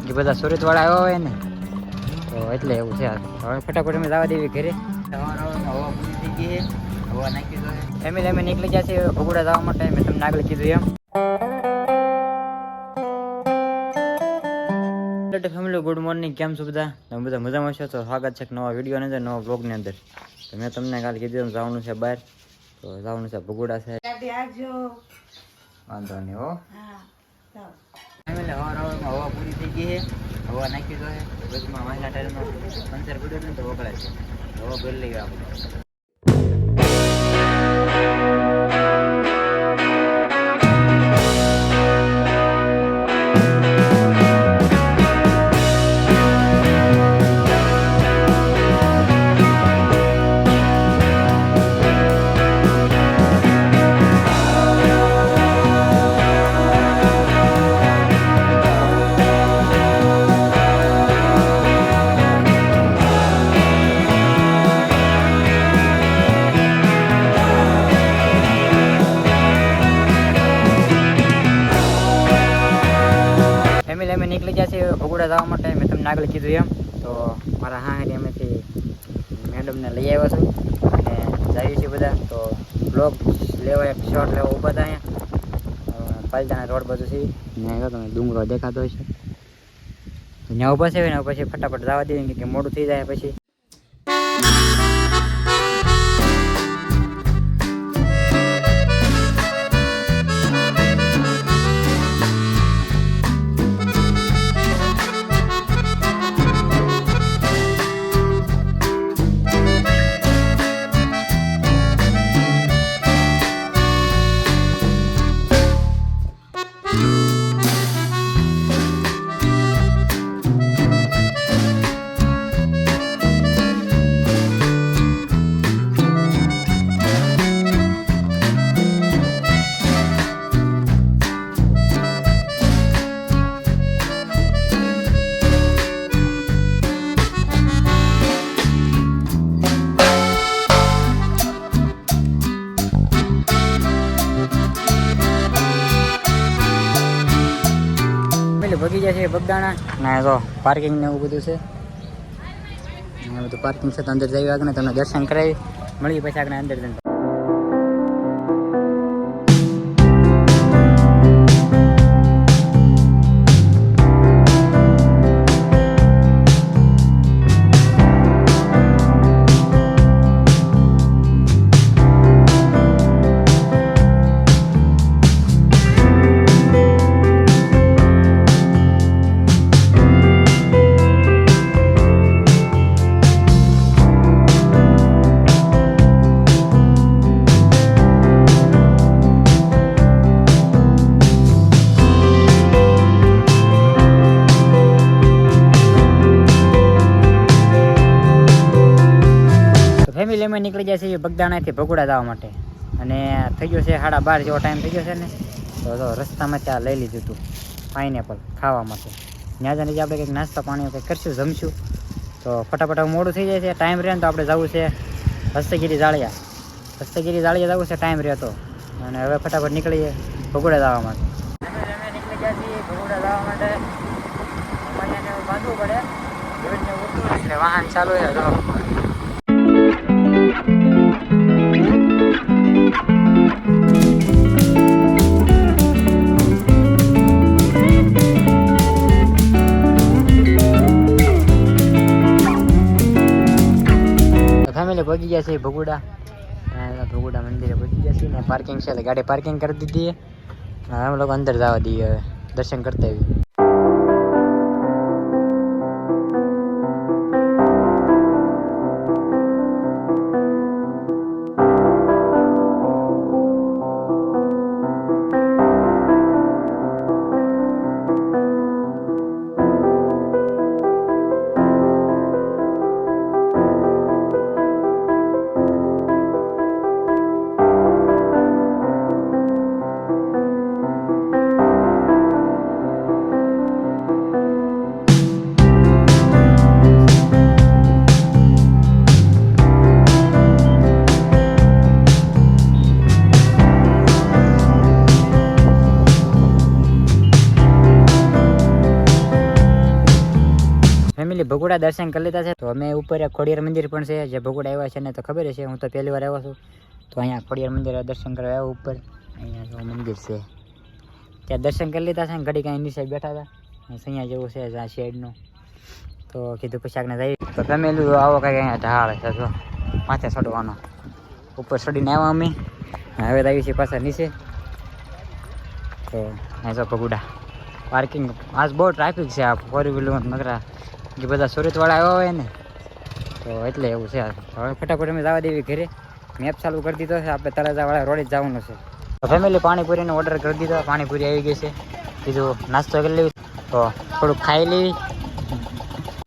એ બધા સુરતવાળા આવ્યા હોય ને તો એટલે એવું છે. હવે ફટાફટ અમે જવા દેવી ઘરે. હવા પૂરી થઈ ગઈ છે, હવા નાખી દો. ફેમિલી અમે નીકળી ગયા છે ભગોડા જવા માટે. મેં તમને આગળ કીધું એમ. ફેમિલી ગુડ મોર્નિંગ, કેમ છો બધા? તમે બધા મજામાં છો? તો સ્વાગત છે નવા વિડીયોની અંદર, નવા બ્લોગની અંદર. તો મેં તમને કાલે કીધું એમ જવાનું છે બહાર, તો જવાનું છે ભગોડા છે. વાંધો નહીં હો. ફેમિલી હવા પૂરી થઈ ગઈ છે, હવા નાખી દો. બસમાં વાંચના ટાયરમાં પંચર પડ્યો ને તો વગળે છે. હવા ભરી લઈ ગયા આપણે. ફેમિલી અમે નીકળી ગયા છે ભગોડા જવા માટે. મેં તમને આગળ કીધું એમ. તો મારા હારી અમેથી મેડમને લઈ આવ્યા છું અને જઈએ છીએ બધા. તો બ્લોગ લેવા એક શોર્ટ લેવા ઊભા હતા અહીંયા પાલતાના રોડ બાજુ છે. ત્યાં તમે ડુંગરો દેખાતો હશે. ત્યાં ઊભા છે ને પછી ફટાફટ જવા દઈએ કે મોડું થઈ જાય પછી. ભગી જાય છે બગદાણા ના તો પાર્કિંગ ને એવું બધું છે. બધું પાર્કિંગ છે તો અંદર જઈ આગળ તમને દર્શન કરાવી મળીએ પછી આગળ અંદર જઈને. ફેમિલી અમે નીકળી જાય છે બગદાણાથી ભગોડા જવા માટે અને થઈ ગયો છે 12:30 જેવો ટાઈમ થઈ ગયો છે ને. તો રસ્તામાં ત્યાં લઈ લીધું હતું પાઇનેપલ ખાવા માટે. ત્યાં જઈને આપણે કંઈક નાસ્તા પાણી કંઈક કરશું, જમશું. તો ફટાફટ મોડું થઈ જાય છે. ટાઈમ રહે ને તો આપણે જવું છે હસ્તગીરી જાળિયા જવું છે ટાઈમ રહેતો. અને હવે ફટાફટ નીકળીએ ભગોડા જવા માટે. અમે નીકળી ગયા છીએ ભગોડા જવા માટે. મને બાંધવું પડે એટલે વાહન ચાલુ છે. તો ફેમિલી પહોંચી ગયા છે ભગોડા મંદિરે પહોંચી ગયા છે ને પાર્કિંગ છે એટલે ગાડી પાર્કિંગ કરી દીધી. અમે લોકો અંદર જવા દઈએ હવે દર્શન કરતા આવીએ. ભગોડા દર્શન કરી લીધા છે. તો અમે ઉપર એક ખોડિયાર મંદિર પણ છે, જે ભગોડા આવ્યા છે ને તો ખબર છે. હું તો પહેલી વાર આવ્યો છું, તો અહીંયા ખોડિયાર મંદિર દર્શન કરવા આવ્યો ઉપર. અહીંયા જો મંદિર છે, ત્યાં દર્શન કરી લીધા છે ને ઘડી કાંઈ નીચે બેઠા હતા. અહીંયા જેવું છે આ શેડનું, તો કીધું પછી આગળ જઈએ. તો ફેમિલી આવો કાંઈક અહીંયા ઢાળ છે, જો માથે ચડવાનો. ઉપર ચડીને આવ્યા અમે, હવે આવી છીએ પાછા નીચે. તો અહીંયા જો ભગોડા પાર્કિંગ. આજ બહુ ટ્રાફિક છે આ 4 વ્હીલર નકરા, જે બધા સુરતવાળા આવ્યા હોય ને, તો એટલે એવું છે. હવે ફટાફટ અમે જવા દેવી ઘરે. મેપ ચાલુ કરી દીધો છે, આપણે તળાજાવાળા રોડે જ જવાનું છે. તો ફેમિલી પાણીપુરીનો ઓર્ડર કરી દીધો, પાણીપુરી આવી ગઈ છે. કીધું નાસ્તો કરી લેવી, તો થોડુંક ખાઈ લેવી.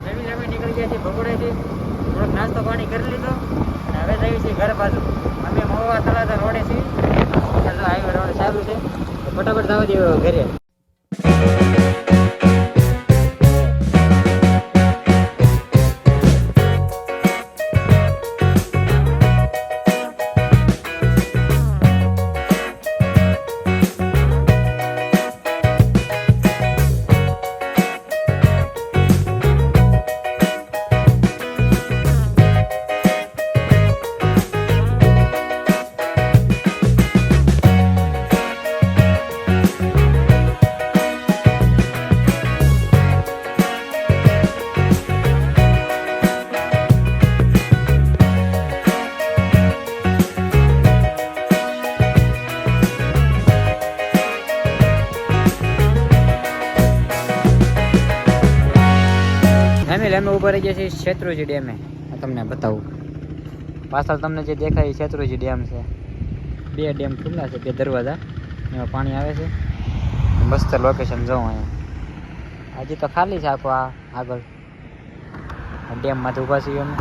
ફેમિલી અમે નીકળી ગયા છીએ ભગોડાથી, થોડોક નાસ્તો પાણી કરી લીધો અને હવે જઈએ છીએ ઘર બાજુ. અમે મહુવા તળાજા રોડે છીએ, હાઈવે રોડ ચાલુ છે, તો ફટાફટ જવા દેવો ઘરે. ફેમિલી અમે ઉભા રહી ગયા છીએ શેત્રુંજી ડેમે. તમને બતાવું, પાછળ તમને જે દેખાય શેત્રુંજી ડેમ છે. 2 ડેમ ખુલ્લા છે, 2 દરવાજા, એમાં પાણી આવે છે. મસ્ત લોકેશન જોઉં અહીંયા. હજી તો ખાલી છે આખો. આ આગળ ડેમમાંથી ઊભા છીએ અમે.